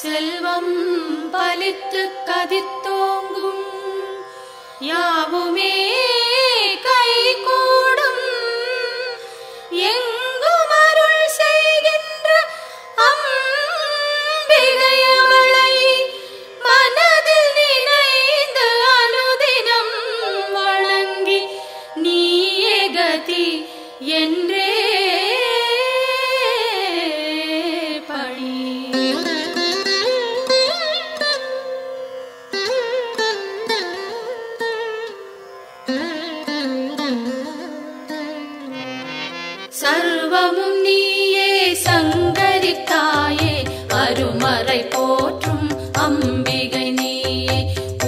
செல்வம் பலித்து கதித்தோங்கும் யாவுமே கைகூடும் எங்கும் அருள் செய்கின்ற அம்பிகை அவளை மனதில் நினைந்து அனுதினம் வணங்கி நீயே கதி என்றே பணி. சர்வமும் நீயே சங்கரி தாயே அருமறை போற்றும் அம்பிகை நீயே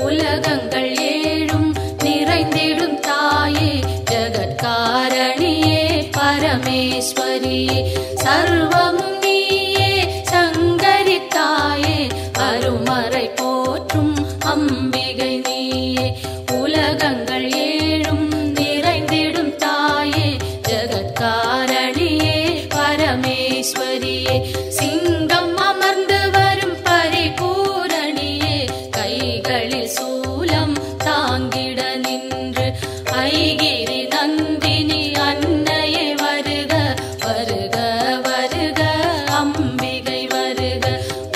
உலகங்கள் ஏழும் நிறைந்திடும் தாயே ஜகத்காரணியே பரமேஸ்வரியே. சர்வமும் நீயே சங்கரி தாயே அருமறை போற்றும் அம்பிகை நீயே உலகங்கள் ஏழும் நிறைந்திடும் தாயே ஜகத்காரணியே பரமேஸ்வரியே. சிங்கம் அமர்ந்து வரும் பரிபூரணியே கைகளில் சூலம் தாங்கிட நின்று ஐகிரி நந்தினி அன்னையே வருக வருக வருக அம்பிகை வருக.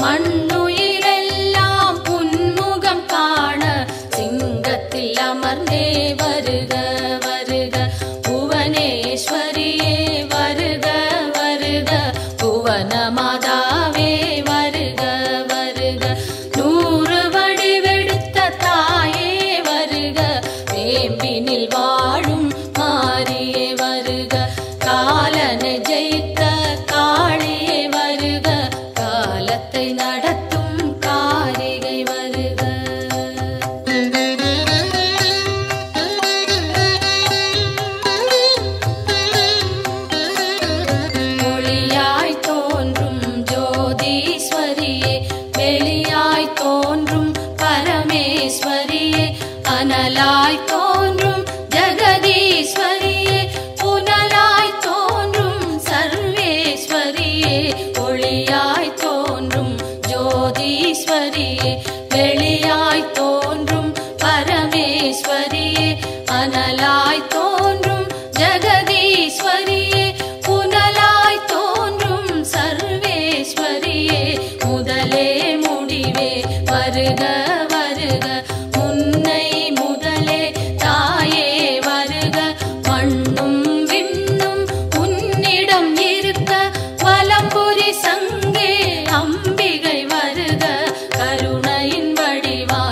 மண்ணுயிரெல்லாம் புன்முகம் காண சிங்கத்தில் அமர்ந்தே வருக வருக புவனேஸ்வரியே வருக வருக புவன மாதாவே வருக வருக. 100 வடிவெடுத்த தாயே வருக வேம்பினில் வாழும் மாரியே வருக காலனை ஜெயித்த காளியே வருக காலத்தை நடத்தும் காரிகை வருக. ஒளியாய் தோன்றும் ஜோதீஸ்வரியே வெளியாய் தோன்றும் பரமேஸ்வரியே அனலாய் தோன்றும் ஜெகதீஸ்வரியே புனலாய் தோன்றும் சர்வேஸ்வரியே ஒளியாய் தோன்றும் ஜோதீஸ்வரியே வெளியாய் தோன்றும் பரமேஸ்வரியே அனலாய் தோன்றும் ஜெகதீஸ்வரியே புனலாய் தோன்றும் சர்வேஸ்வரியே முதலே முடிவே வருக வருக முன்னை முதலே தாயே வருக மண்ணும் விண்ணும் உன்னிடம் இருக்க வலம்புரி சங்கே அம்பிகை வருக கருணையின் வடிவா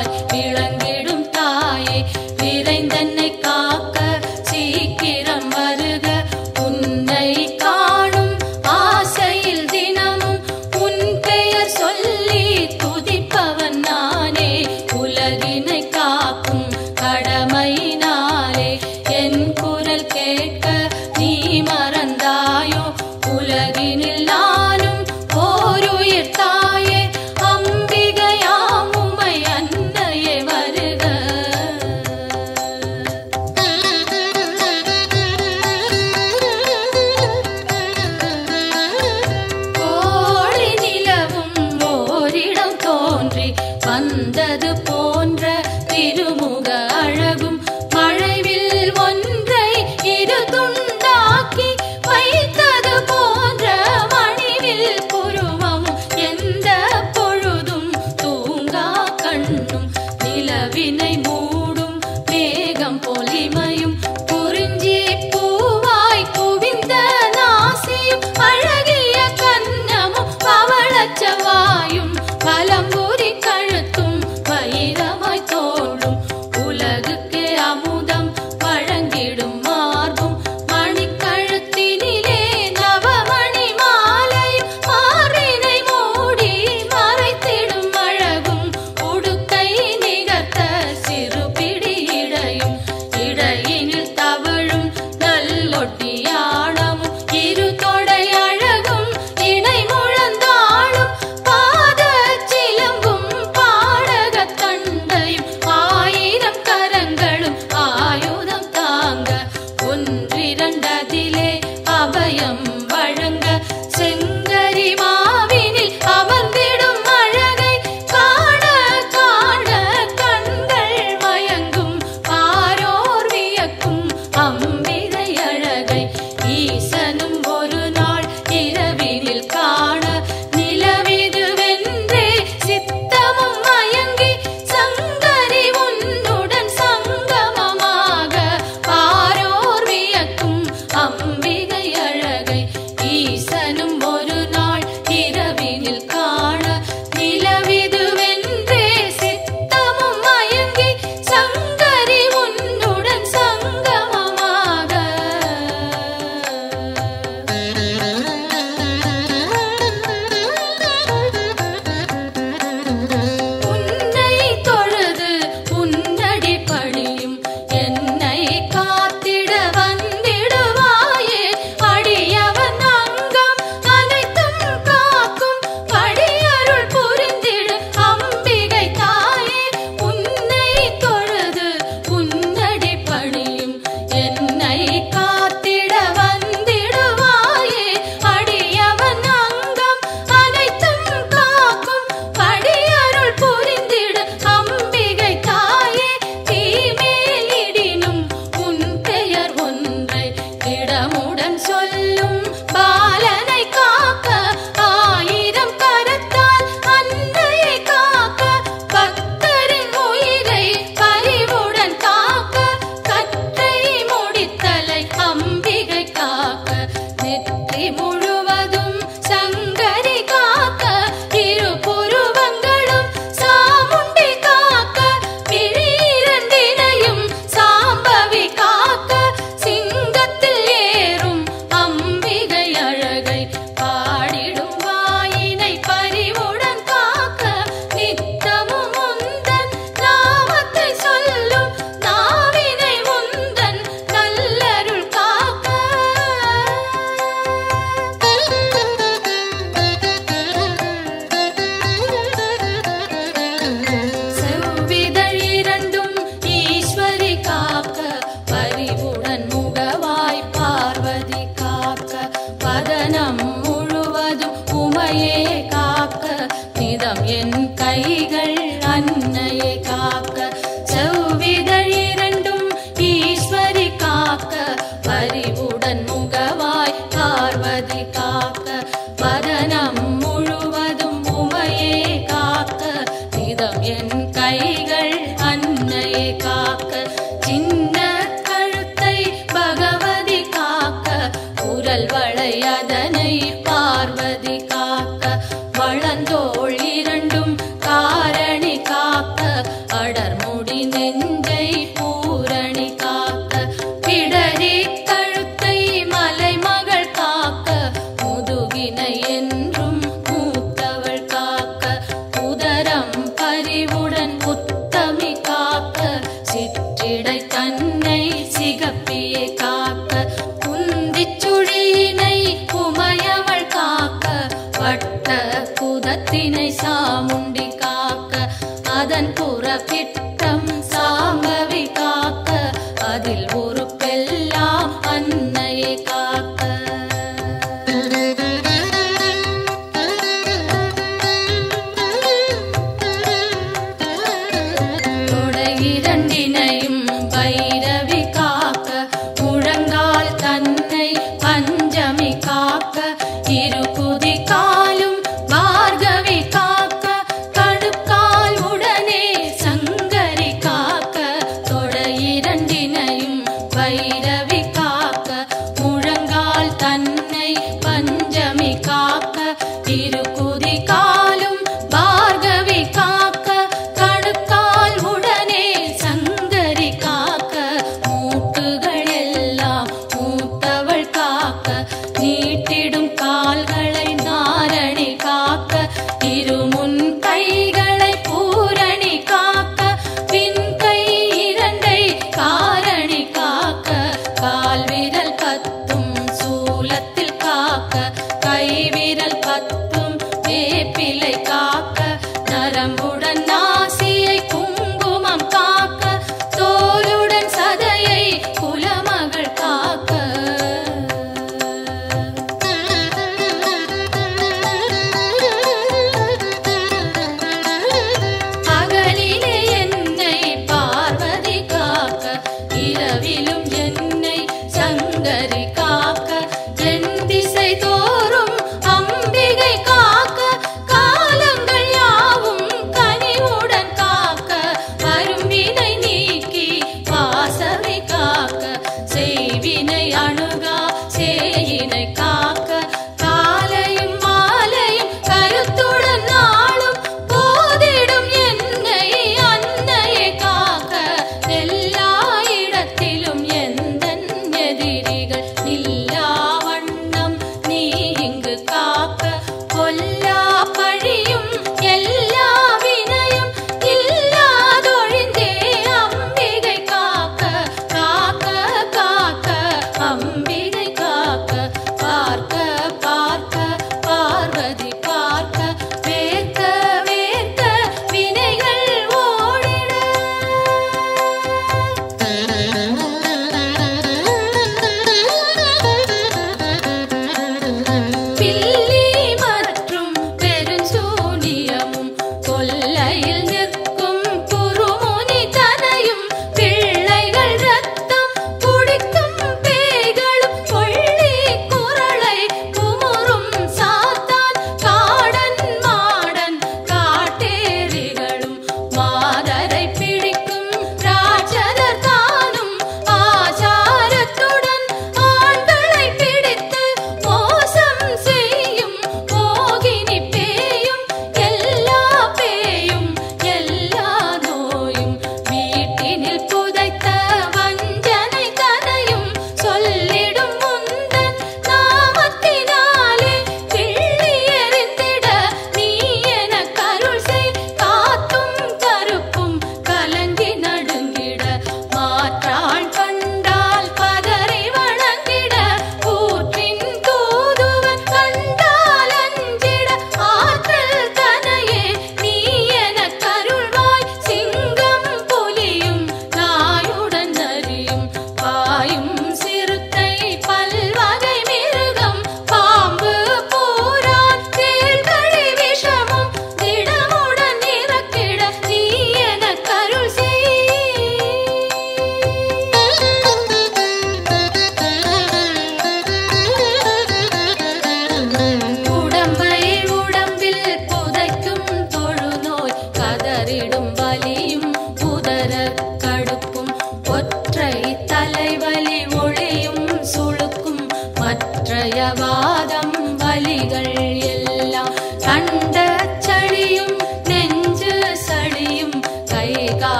இதம் என் கைகள் அன்னையை காக்க செவ்விதழ் இரண்டும் ஈஸ்வரி காக்க பரிவுடன் முகவாய் பார்வதி காக்க வதனம் முழுவதும் உமையே காக்க இதம் என் கைகள் அன்னையை காக்க சின்ன கழுத்தை பகவதி காக்க குரல் வளை அதனை பார்வதி காக்க வளந்தோள் இரண்டும் காரணி காக்க அடர்முடி நெஞ்சை பூரணி காக்க பிடரி கழுத்தை மலைமகள் காக்க முதுகினை என்றும் மூத்தவள் காக்க உதரம் பரிவுடன் உத்தமி காக்க சிற்றிடை தன்னை சிகப்பியை காக்க குந்திச் சுழியினை உமையவள் காக்க வட்ட குதத்தினை சாமுண்டி காக்க அதன் புறப்பிட்டம் சாம்பவி காக்க அதில் ஒரு பெல்லாம் அன்னையை காக்க தொடை இரண்டினையும் பைரவி காக்க முழங்கால் தன்னை பஞ்சமி காக்க இரு குதி காலும் பார்கவி காக்க கடுக்கால் உடனே சங்கரி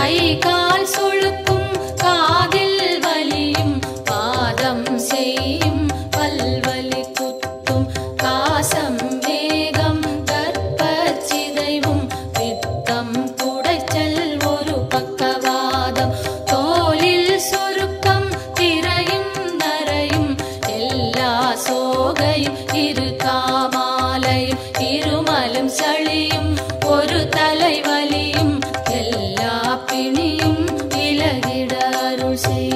கை கால் சுளுக்கும் காதில் வலியும் பாதம் செய்யும் பல்வலி குத்தும் காசம் வேகம் கற்பச்சிதைவும் பித்தம் குடைச்சல் ஒரு பக்கவாதம் தோலில் சுருக்கம் திரையும் நரையும் எல்லா சோகையும் இரு காமாலையும் இருமலும் சளியும் ஒரு தலைவலியும் எல்லா பிணியும் விலகிட அருள் செய்.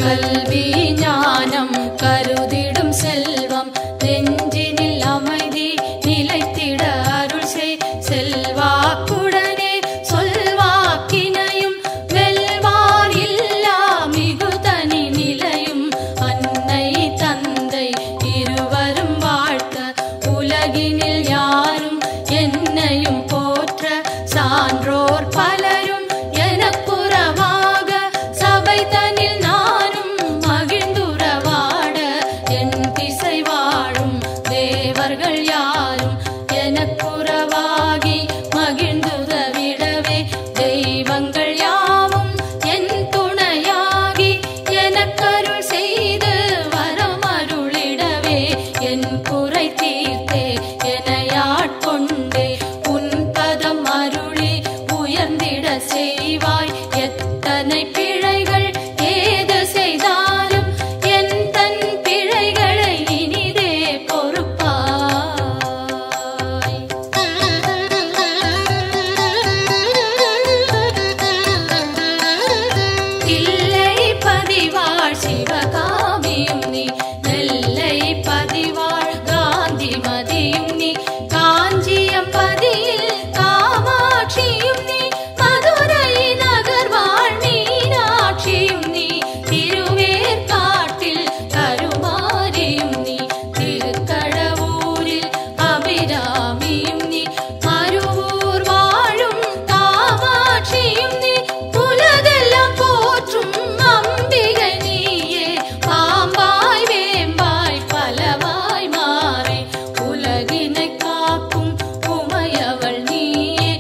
கல்வி ஞானம் கருதிடும் செல்வம் நெஞ்சினில் அமைதி நிலைத்திட அருள் செய். செல்வாக்குடனே சொல்வாக்கினையும் வெல்வார் இல்லா மிகுதனி நிலையும் அன்னை தந்தை இருவரும் வாழ்த்த உலகினில் யாரும் என்னையும் போற்ற சான்றோர் பலரும் எனக்குறவாக சபை தனில் நானும் மகிழ்ந்துறவாட என் திசை வாழும் தேவர்கள் யாரும் எனக்குறவாகி மகிழ்ந்துதவிடவே தெய்வங்கள் யாவும் என் துணையாகி எனக்கருள் செய்து வரமருளிடவே என் குறை தீர்த்தே எனையாட்கொண்டே உன் பதம் அருளி உயர்ந்திட செய்வாய். எத்தனை பிழைகள் ஏது செய்தாலும் என் தன் பிழைகளை இனிதே பொறுப்பாய். இல்லை பதிவாழ் சிவகாமியும் நீ நெல்லை பதிவாழ் காந்தி மதியும் நீ காஞ்சியம் பதியில் காமாட்சியும் நீ மதுரை நகர் வாழ் மீனாட்சியும் நீ திருவேற்காட்டில் கருமாரியும் நீ திருக்கடவூரில் அபிராமியும் நீ மருவூர் வாழும் காமாட்சியும் நீ உலகெல்லாம் போற்றும் அம்பிகை நீயே பாம்பாய் வேம்பாய் பலவாய் மாறி உலகினை காக்கும் உமையவள் நீயே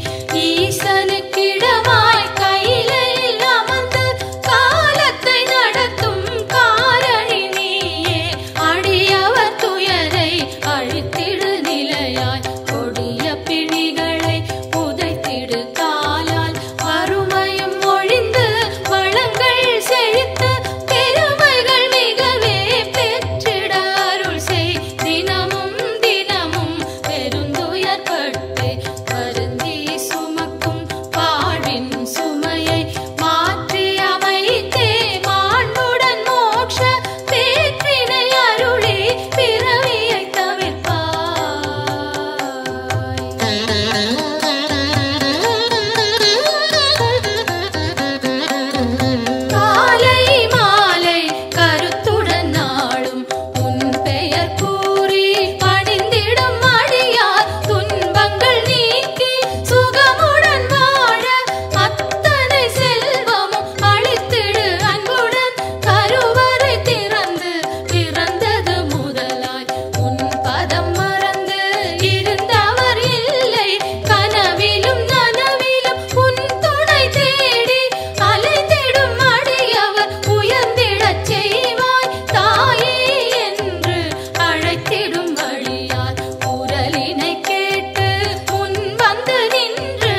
ஈசனுக்கிடமாய் கையிலில் அமர்ந்து காலத்தை நடத்தும் காரணி நீயே அடியவர் துயரை அழித்திடு நிலையாய் கொடிய பிணிகளை புதைத்திடு காலால் வறுமையும் ஒழிந்து வளங்கள் செழித்து பெருமைகள் மிகவே பெற்றிட அருள் செய். தினமும் தினமும் பெருந்துயர்பட்டு வருந்தி சுமக்கும் பாடின் சுமையை மாற்றி அமைத்தே மாண்புடன் மோட்ச பேற்றினை அருளி பிறவியை தவிர்ப்பாய். காலை மாலை கருத்துடன் நாடும் உன் பெயர் கூறி பணிந்திடும் அடியார் துன்பங்கள் நீக்கி சுகமுடன் வாழ அத்தனை செல்வமும் அளித்திடு அன்புடன் கருவறை திறந்து பிறந்தது முதலாய் உன் பதம் மறந்து இருந்தவர் இல்லை கனவிலும் நனவிலும் உன் துணை தேடி அலைந்திடும் அடியவர் உயர்ந்திடச் செய்வாய். தாயே என்று அழைத்திடும் வழியார் குரலினை கேட்டு முன் வந்து நின்று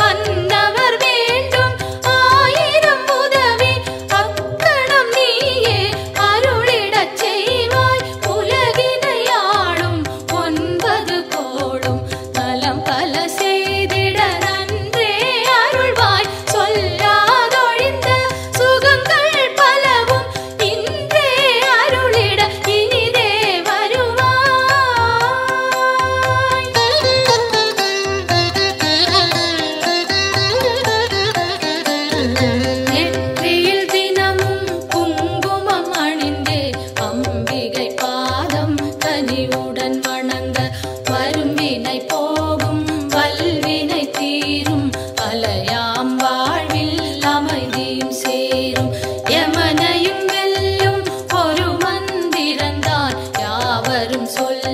அன்னவர் வேண்டும் ஆயிரம் உதவி அக்கணம் நீயே அருளிடச் செய்வாய். உலகினை ஆளும் 9 கோடும் நலம் பல செய்திட நன்றே அருள்வாய். சொல்லாதொழிந்த சுகங்கள் பலவும் இன்றே அருளிட இனிதே வருவாய். நெற்றியில் தினமும் குங்குமம் அணிந்தே அம்பிகை பாதம் கனிவுடன் வணங்க வரும்பினை போகும் வல்வினை தீரும் அலையாம் வாழ்வில் அமைதியும் சேரும். யமனையும் வெல்லும் ஒரு மந்திரந்தான் யாவரும் சொல்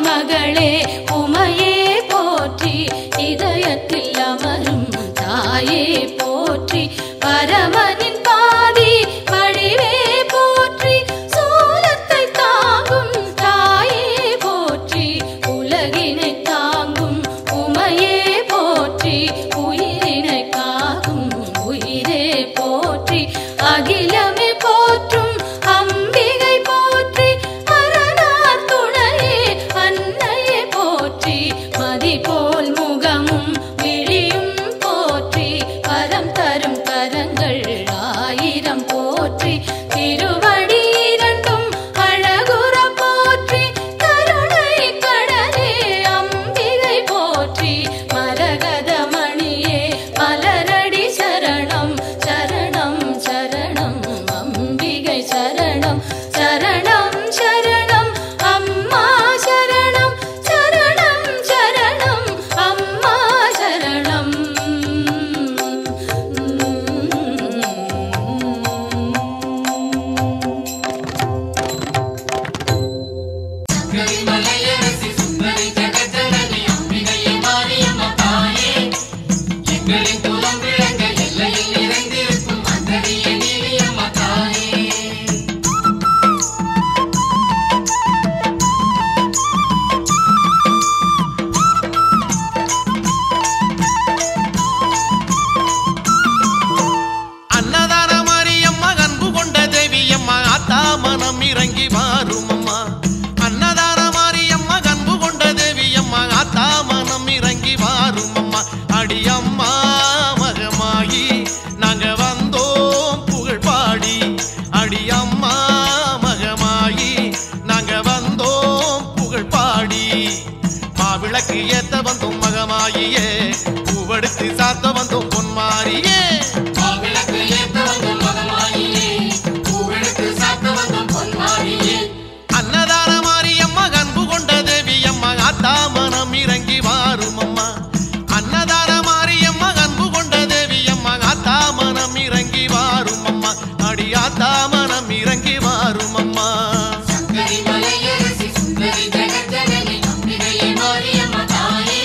மகளே உமையே போற்றி இதயத்தில் அமரும் தாயே போற்றி பரமனின் பாதி வடிவே போற்றி சூலத்தை தாங்கும் தாயே போற்றி உலகினை தாங்கும் உமையே போற்றி உயிரினை காக்கும் உயிரே போற்றி அகிலமே போற்றும் அம்பிகை போற்றி அரணார் துணையே அன்னையே போற்றி மதி போல் முகமும் விழியும் போற்றி வரம் தரும் கரங்கள் ஆயிரம் போற்றி திருவடி இரண்டும் அழகுற போற்றி கருணை கடலே அம்பிகை போற்றி மரகத மணியே மலரடி சரணம் சரணம் சரணம் அம்பிகை சரணம் சரணம் சரணம் அம்மா சரணம் சரணம் சரணம் அம்மா சரணம் மலையரசி சுந்தரி ஜெகஜனனி அம்பிகையே மாரியம்மா தாயே எங்களின் குலம் விளங்க எல்லையில் நிறைந்திருக்கும் அந்தரிய நீலியம்மா தாயே அன்னதான மாரியம்மா அன்பு கொண்ட தேவியம்மா ஆத்தா மனம் இறங்கி வாரும் அம்மா அன்னதான மாரியம்மா அன்பு கொண்ட தேவியம்மா ஆத்தா மனம் இறங்கி வாரும் அம்மா அடியம்மா மகமாயி நாங்க வந்தோம் புகழ் பாடி அடியம்மா மகமாயி நாங்க வந்தோம் புகழ் பாடி மாவிளக்கு ஏத்த வந்தோம் மகமாயியே பூவெடுத்து சாத்த வந்தோம் பொன்மாரியே மாவிளக்கு ஏத்த வந்தோம் மகமாயியே பூவெடுத்து சாத்த வந்தோம் பொன்மாரியே அன்னதான மாரியம்மா அன்பு கொண்ட தேவியம்மா ஆத்தா மனம் இறங்கி வாரும் அம்மா அன்னதான மாரியம்மா அன்பு கொண்ட தேவியம்மா ஆத்தா மனம் இறங்கி வாரும் அம்மா அடி ஆத்தா மனம் இறங்கி வாரும் அம்மா சங்கரி மலையரசி சுந்தரி ஜெகஜனனி அம்பிகையே மாரியம்மா தாயே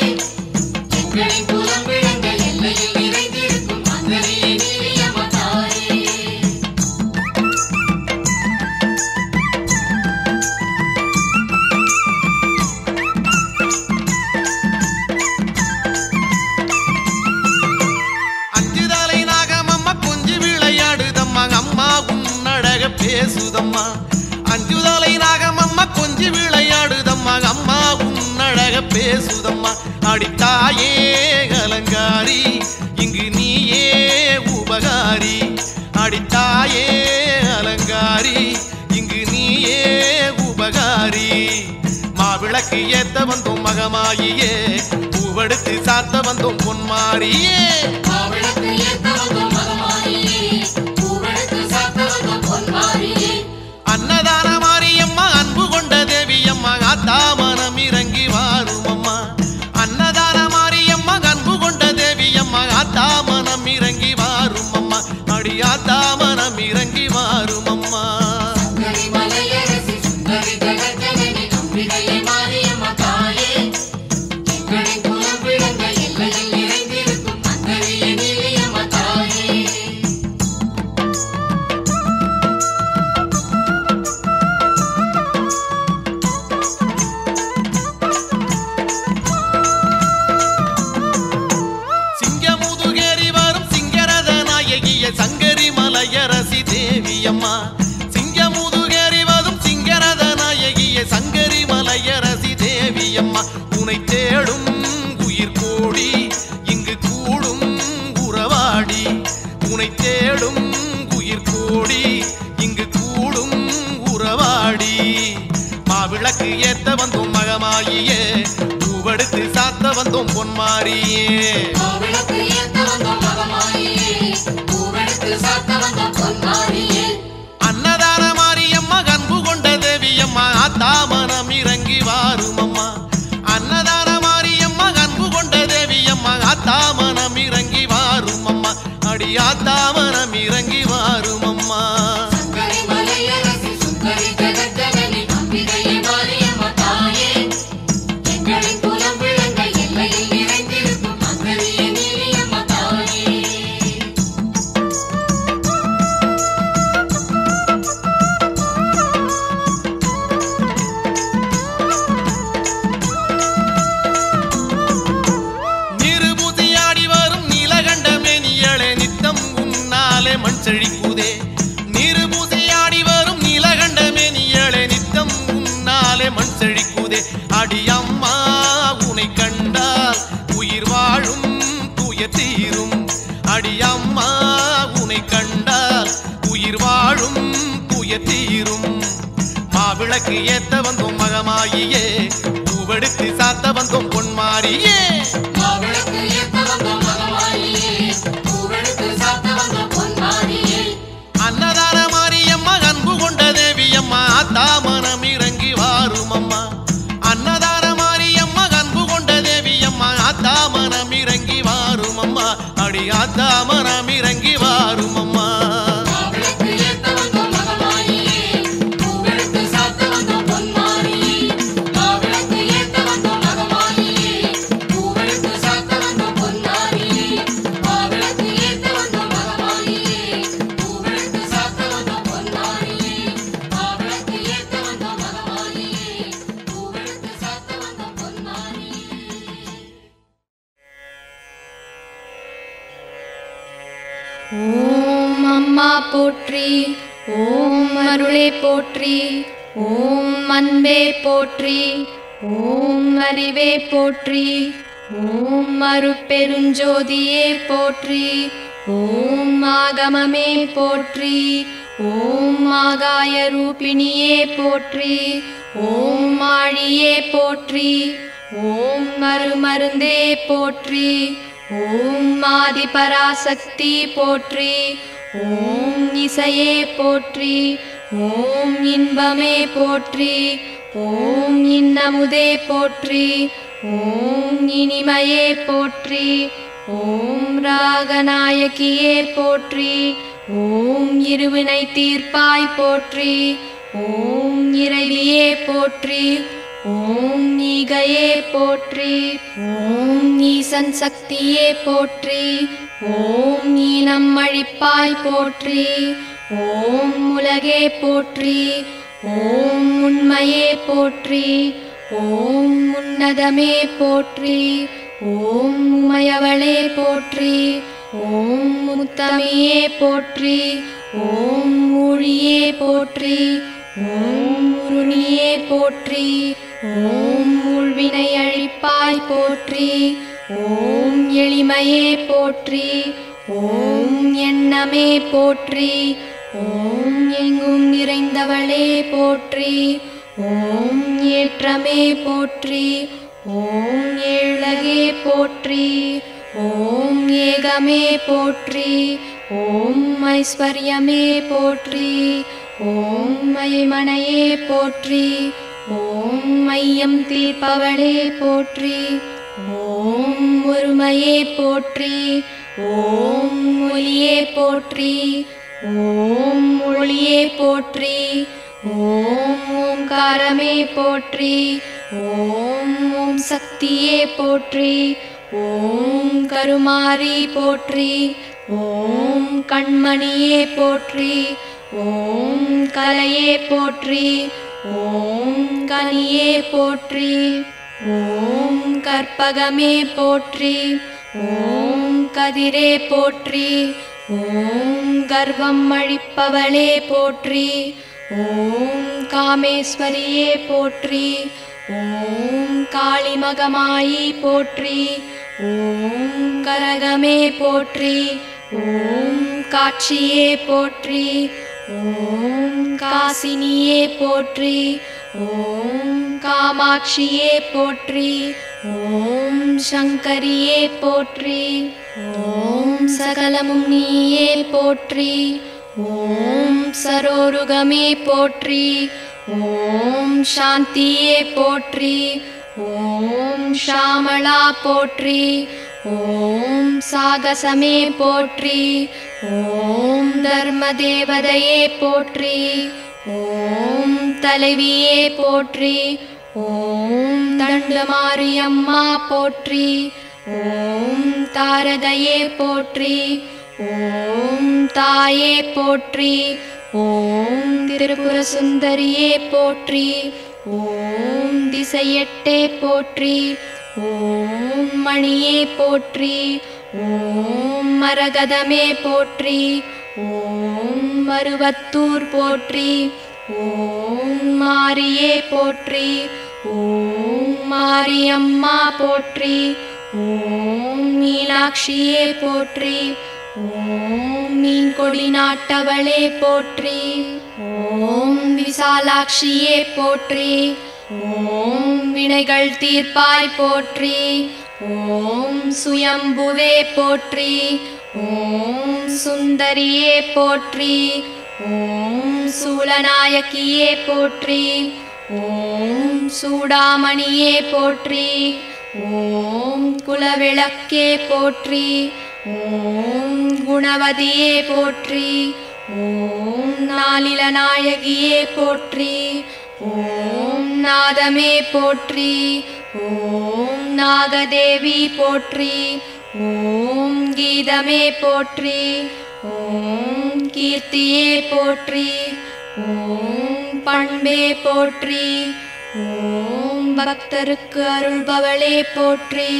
எங்களின் குலம் விளங்க எல்லையில் நிறைந்திருக்கும் அந்தரிய நீலியம்மா தாயே அஞ்சுதலை நாகமம்மா கொஞ்சி விளையாடுதம்மா அம்மா உன்னழக பேசுதம்மா அஞ்சுதலை நாகமம்மா கொஞ்சி விளையாடுதம்மா அம்மா உன்னழக பேசுதம்மா அடித்தாயே அலங்காரி இங்கு நீயே உபகாரி அடித்தாயே அலங்காரி இங்கு நீயே உபகாரி மாவிளக்கு ஏத்த வந்தோம் மகமாயியே பூவெடுத்து சாத்த வந்தோம் பொன்மாரியே மாவிளக்கு ஏத்த வந்தோம் மகமாயியே பூவெடுத்து சாத்த வந்தோம் பொன்மாரியே அன்னதான மாரியம்மா அன்பு கொண்ட தேவியம்மா ஆத்தா மனம் இறங்கி வாரும் அம்மா அன்னதான மாரியம்மா அன்பு கொண்ட தேவியம்மா ஆத்தா மனம் இறங்கி வாரும் அம்மா அடி ஆத்தா மனம் இறங்கி வாரும் அம்மா சங்கரி மலையரசி சுந்தரி ஜெகஜனனி அம்பிகையே மாரியம்மா தாயே எங்களின் குலம் விளங்க எல்லையில் நிறைந்திருக்கும் அந்தரிய நீலியம்மா தாயே சிங்கமுதுகேறி வரும் சிங்கரத நாயகிய சங்கரி மலையரசி தேவியம்மா சிங்கமுதுகேறி வரும் சிங்கரத நாயகிய சங்கரி மலையரசி தேவியம்மா உனை தேடும் உயிர் கோடி இங்கு கூடும் உறவாடி உனை தேடும் உயிர் கோடி இங்கு கூடும் உறவாடி மாவிளக்கு ஏத்த வந்தோம் மகமாயியே பூவெடுத்து சாத்த வந்தோம் பொன்மாரியே மாவிளக்கு ஏத்த வந்தோம் மகமாயியே பூவெடுத்து சாத்த வந்தோம் பொன்மாரியே அன்னதான மாரியம்மா அன்பு கொண்ட தேவியம்மா ஆத்தா மனம் இறங்கி வாரும் அம்மா அன்னதான மாரியம்மா அன்பு கொண்ட தேவியம்மா ஆத்தா மனம் இறங்கி வாரும் அம்மா அடி ஆத்தா மனம் இறங்கி வாரும் அம்மா சங்கரி மலையரசி சுந்தரி ஜெகஜனனி அம்பிகையே மாரியம்மா தாயே உனை கண்டால் உயிர் வாழும் துயர் தீரும். அடியம்மா உனை கண்டால் உயிர் வாழும் துயர் தீரும். மாவிளக்கு ஏத்த வந்தோம் மகமாயியே, பூவெடுத்து சாத்த வந்தோம் பொன்மாரியே. மாவிளக்கு ஏத்த வந்தோம் மகமாயியே, பூவெடுத்து சாத்த வந்தோம் பொன்மாரியே. அன்னதான மாரியம்மா அன்பு கொண்ட தேவியம்மா ஆத்தா மனம் இறங்கி வாரும் அம்மா. அன்னதான மாரியம்மா அன்பு கொண்ட தேவியம்மா ஆத்தா மனம் இறங்கி வாரும் அம்மா. அடி ஆத்தா மனம் இறங்கி வாரும் அம்மா. மாவிளக்கு ஏத்த வந்தோம் மகமாயியே, பூவெடுத்து சாத்த வந்தோம் பொன்மாரியே. மாவிளக்கு ஏத்த வந்தோம் மகமாயியே, பூவெடுத்து சாத்த வந்தோம் பொன்மாரியே. மாவிளக்கு ஏத்த வந்தோம் மகமாயியே, பூவெடுத்து சாத்த வந்தோம் பொன்மாரியே. மாவிளக்கு ஏத்த வந்தோம் மகமாயியே, பூவெடுத்து சாத்த வந்தோம் பொன்மாரியே. ஓம் அம்மா போற்றி, ஓம் அருளே போற்றி, ஓம் அன்பே போற்றி, ஓம் அறிவே போற்றி, ஓம் அருட்பெருஞ்சோதியே போற்றி, ஓம் ஆகமமே போற்றி, ஓம் ஆகாய ரூபிணியே போற்றி, ஓம் ஆழியே போற்றி, ஓம் அருமருந்தே போற்றி, ஓம் ஆதி பராசக்தி போற்றி, ஓம் இசையே போற்றி, ஓம் இன்பமே போற்றி, ஓம் இன்னமுதே போற்றி, ஓம் இனிமையே போற்றி, ஓம் ராகநாயகியே போற்றி, ஓம் இருவினை தீர்ப்பாய் போற்றி, ஓம் இறைவியே போற்றி, ஓம் ஈகையே போற்றி, ஓம் ஈசன் சக்தியே போற்றி, ஓம் ஈனம் அழிப்பாய் போற்றி, ஓம் உலகே போற்றி, ஓம் உண்மையே போற்றி, ஓம் உன்னதமே போற்றி, ஓம் உமையவளே போற்றி, ஓம் முத்தமியே போற்றி, ஓம் ஊழியே போற்றி, ஓம் உருணியே போற்றி, ஓம் ஊழ்வினை அழிப்பாய் போற்றி, ஓம் எளிமையே போற்றி, ஓம் எண்ணமே போற்றி, ஓம் எங்கும் நிறைந்தவளே போற்றி, ஓம் ஏற்றமே போற்றி, ஓம் ஏழகே போற்றி, ஓம் ஏகமே போற்றி, ஓம் ஐஸ்வர்யமே போற்றி, ஓம் மைமனையே போற்றி, ஓம் மையம் தீர்ப்பவளே போற்றி, ஓம் ஒருமையே போற்றி, ஓம் ஒளியே போற்றி, ஓம் ஒளியே போற்றி, ஓம் ஓங்காரமே போற்றி, ஓம் ஓம் சக்தியே போற்றி, ஓம் கருமாரி போற்றி, ஓம் கண்மணியே போற்றி, ஓம் கலையே போற்றி, ஓம் கனியே போற்றி, ஓம் கற்பகமே போற்றி, ஓம் கதிரே போற்றி, ஓம் கர்வம் அழிப்பவளே போற்றி, ஓம் காமேஸ்வரியே போற்றி, ஓம் காளிமகமாயி போற்றி, ஓம் கரகமே போற்றி, ஓம் காட்சியே போற்றி, ஓம் காசினியே போற்றி, ஓம் காமாட்சியே போற்றி, ஓம் சங்கரியே போற்றி, ஓம் சகலமும் நீயே போற்றி, ஓம் சரோருகமே போற்றி, ஓம் சாந்தியே போற்றி, ஓம் ஷாமளா போற்றி, ஓம் சாகசமே போற்றி, ஓம் தர்ம தேவதையே போற்றி, ஓம் தலைவியே போற்றி, ஓம் தண்டமாரியம்மா போற்றி, ஓம் தாரகையே போற்றி, ஓம் தாயே போற்றி, ஓம் திரிபுர சுந்தரியே போற்றி, ஓம் திசையெட்டே போற்றி, ஓம் மணியே போற்றி, ஓம் மரகதமே போற்றி, ஓம் மருவத்தூர் போற்றி, ஓம் மாரியே போற்றி, ஓம் மாரியம்மா போற்றி. ஓம் மீனாட்சியே போற்றி. ஓம் மீன் கொடி நாட்டவளே போற்றி. ஓம் விசாலாட்சியே போற்றி. ஓம் வினைகள் தீர்ப்பாய் போற்றி. ஓம் சுயம்புவே போற்றி. ஓம் சுந்தரியே போற்றி. ஓம் சூலநாயகியே போற்றி. ஓம் சூடாமணியே போற்றி. ஓம் குலவிளக்கே போற்றி. ஓம் குணவதியே போற்றி. ஓம் நாளில நாயகியே போற்றி. ஓம் நாதமே போற்றி. ஓம் நாகதேவி போற்றி. ஓம் கீதமே போற்றி. ஓம் கீர்த்தியே போற்றி. ஓம் பண்பே போற்றி. ஓம் பக்தருக்கு அருள்பவளே போற்றி.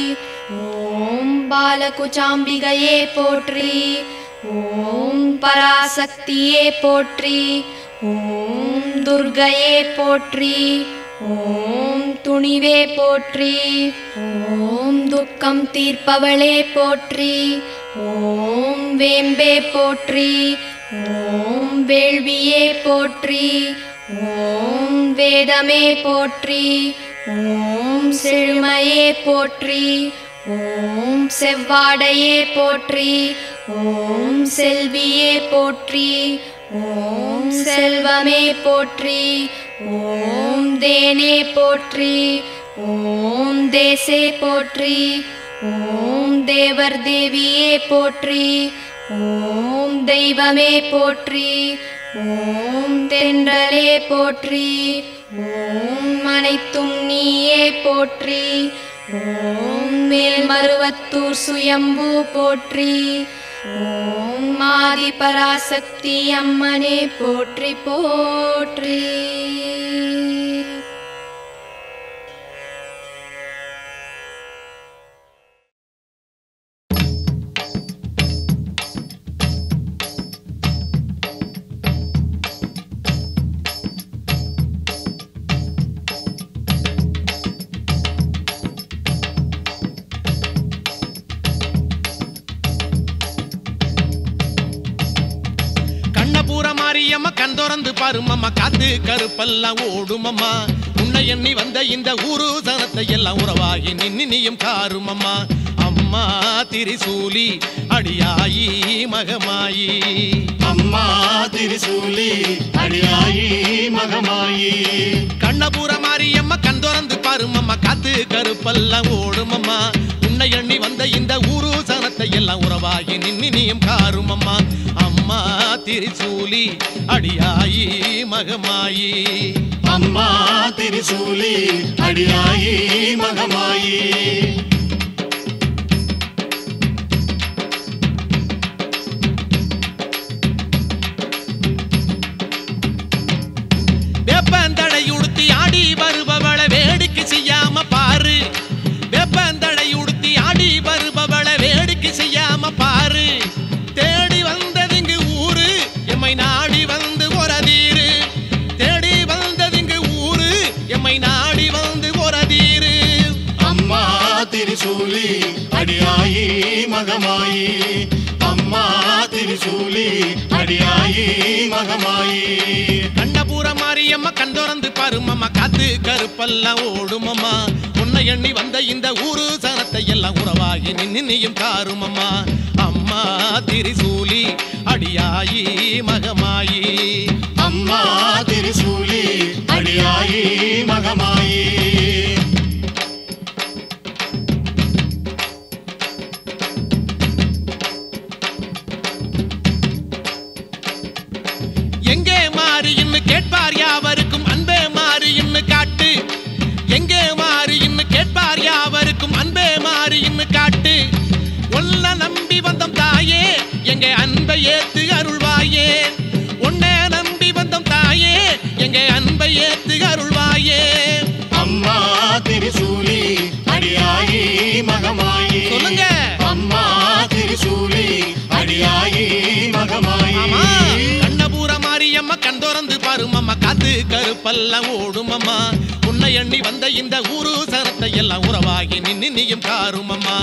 ஓம் பாலகுச்சாம்பிகையே போற்றி. ஓம் பராசக்தியே போற்றி. ஓம் துர்க்கையே போற்றி. ஓம் துணிவே போற்றி. ஓம் துக்கம் தீர்ப்பவளே போற்றி. ஓம் வேம்பே போற்றி. ஓம் வேள்வியே போற்றி. ஓம் வேதமே போற்றி. ஓம் செழுமையே போற்றி. ஓம் செவ்வாடையே போற்றி. ஓம் செல்வியே போற்றி. ஓம் செல்வமே போற்றி. ஓம் தேனே போற்றி. ஓம் தேசே போற்றி. ஓம் தேவர் தேவியே போற்றி. ஓம் தெய்வமே போற்றி. ஓம் தென்றலே போற்றி. ஓம் அனைத்தும் நீயே போற்றி. ஓம் மேல்மருவத்தூர் சுயம்பு போற்றி. ஓம் ஆதி பராசக்தி அம்மனே போற்றி போற்றி. மாரியம்மா கண் திறந்து பாருமம்மா காத்து கருப்பெல்லாம் ஓடுமம்மா உன்னை எண்ணி வந்த இந்த ஊரு சனத்தை எல்லாம் உறவாகி நின்னியும் காருமம்மா அம்மா திரிசூலி அடியாயி மகமாயி அம்மா திரிசூலி அடியாயி மகமாயி கண்ணபுர மாரியம்மா கண் திறந்து பாருமம்மா காத்து கருப்பெல்லாம் ஓடுமம்மா உன்னை எண்ணி வந்த இந்த ஊரு சனத்தை எல்லாம் உறவாகி நின்னியும் காருமம்மா அம்மா திரிசூலி அடியாயி மகமாயி அம்மா திரிசூலி அடியாயி மகமாயி வேப்பந்தடை உடுத்தி ஆடி வருபவளை வேடிக்கை செய்யாம பாரு வேப்பந்தடை உடுத்தி ஆடி வருபவளை வேடிக்கை செய்யாம பாரு தேடி வந்ததுங்கு ஊரு எம்மை நாடி வந்து ஒரதீரு தேடி வந்ததுங்கு ஊரு எம்மை நாடி வந்து ஒரதீரு அம்மா திரிசூலி அடியாயி மகமாயி அம்மா திரிசூலி அடியாயி மகமாயி கண்ணபுர மாரியம்மா கண் திறந்து பாருமம்மா காத்து கருப்பெல்லாம் ஓடுமம்மா உன்னை எண்ணி வந்த இந்த ஊரு சனத்தை எல்லாம் உறவாகி நின்னியும் காருமம்மா அம்மா திரிசூலி அடியாயி மகமாயி அம்மா திரிசூலி அடியாயி மகமாயி எங்கே மாறி இன்னு கேட்பார் யாவருக்கும் அன்பே மாறி இன்னு காட்டு எங்கே மாறி இன்னு கேட்பார் யாவருக்கும் அன்பே மாறி இன்னு காட்டு உன்னை நம்பி வந்தோம் தாயே எங்க அன்பை ஏத்து அருள்வாயே உன்னை நம்பி வந்தோம் தாயே எங்க அன்பை ஏத்து அருள்வாயே அம்மா திரிசூலி அடியாயி மகமாயி சொல்லுங்க அம்மா திரிசூலி அடியாயி மகமாயி கண்ணபுர மாரியம்மா கண் திறந்து பாருமம்மா காத்து கருப்பெல்லாம் ஓடுமம்மா உன்னை உன்னை எண்ணி வந்த இந்த ஊரு சனத்தை எல்லாம் உறவாகி நின்னு நீயும் காரும் அம்மா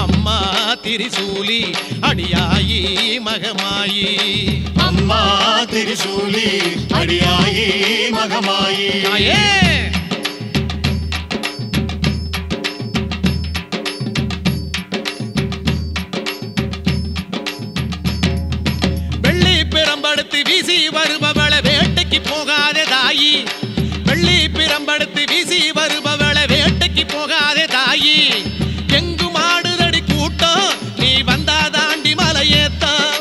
அம்மா திரிசூலி அடியாயி மகமாயி அம்மா திரிசூலி அடியாயி மகமாயி தாயே வெள்ளி பிரம்படுத்து வீசி வருபவள வேட்டைக்கு போகாதே தாயி வெள்ளி பிரம்படுத்து வீசி வருபவள வேட்டைக்கு போகாதே தாயி எங்கும் ஆடுதடி கூட்டம் நீ வந்தா தாண்டி மலையேத்தம்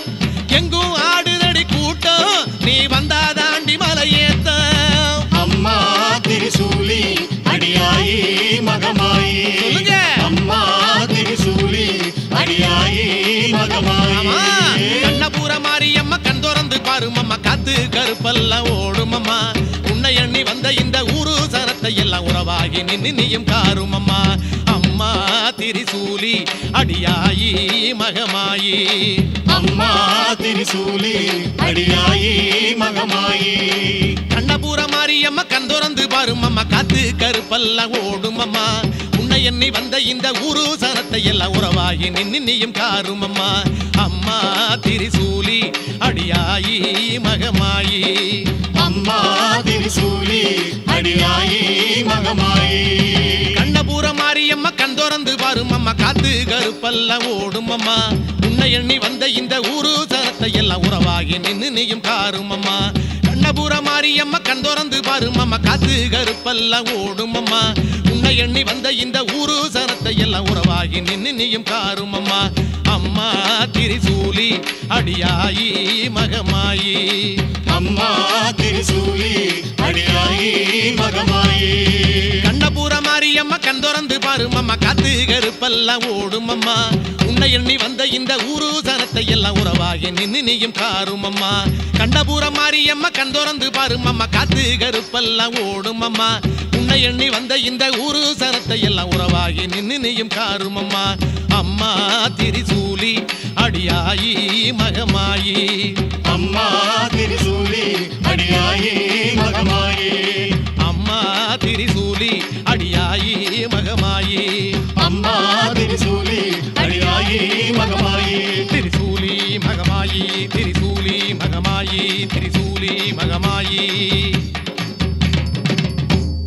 எங்கும் ஆடுதடி கூட்டம் நீ வந்தா தாண்டி மலையேத்தம் அம்மா திரிசூலி அடியாயி மகமாயி சொல்லுங்க. அம்மா திரிசூலி அடியாயி மகமாயி கண்ணபுர மாரியம்மா கண் திறந்து பாரும் அம்மா காத்து கருப்பெல்லாம் ஓடும் அம்மா உன்னை எண்ணி வந்த இந்த ஊரு சனத்தை எல்லாம் உறவாகி நின்னு நீயும் காரும் அம்மா அம்மா திரிசூலி அடியாயி மகமாயி அம்மா திரிசூலி அடியாயி மகமாயி கண்ணபுர மாரியம்மா கண் திறந்து பாரும் அம்மா காத்து கருப்பெல்லாம் ஓடும் அம்மா உன்னை எண்ணி வந்த இந்த ஊரு சனத்தை எல்லாம் உறவாகி நின்னு நீயும் காரும் அம்மா அம்மா திரிசூலி அடியாயி மகமாயி அம்மா திரிசூலி அடியாயி மகமாயி கண்ணபுர மாரியம்மா கண் திறந்து பாரும் அம்மா காத்து கருப்பெல்லாம் ஓடும் அம்மா உன்னை எண்ணி வந்த இந்த ஊரு சனத்தை எல்லாம் உறவாகி நின்னு நீயும் காரும் அம்மா கண்ணபுர மாரியம்மா கண் திறந்து பாரும் அம்மா காத்து கருப்பெல்லாம் ஓடும் அம்மா உன்னை எண்ணி வந்த இந்த ஊரு சனத்தை எல்லாம் உறவாகி நின்னு நீயும் காரும் அம்மா அம்மா திரிசூலி அடியாயி மகமாயி அம்மா திரிசூலி அடியாயி மகமாயி கண்ணபுர மாரியம்மா கண் திறந்து பாரும் அம்மா காத்து கருப்பெல்லாம் ஓடும் அம்மா உன்னை எண்ணி வந்த இந்த ஊரு சனத்தை எல்லாம் உறவாகி நின்னு நீயும் காரும் அம்மா கண்ணபுர மாரியம்மா கண் திறந்து பாரும் அம்மா காத்து கருப்பெல்லாம் ஓடும் அம்மா உன்னை எண்ணி வந்த இந்த ஊரு சனத்தை எல்லாம் உறவாகி நின்னு நீயும் காரும் அம்மா அம்மா திரிசூலி அடியாயி மகமாயி அம்மா திரிசூலி அடியாயி மகமாயி அம்மா திரிசூலி அடியாயி மகமாயி அம்மா திரிசூலி அடியாயி மகமாயி திரிசூலி மகமாயி திரிசூலி மகமாயி திரிசூலி மகமாயி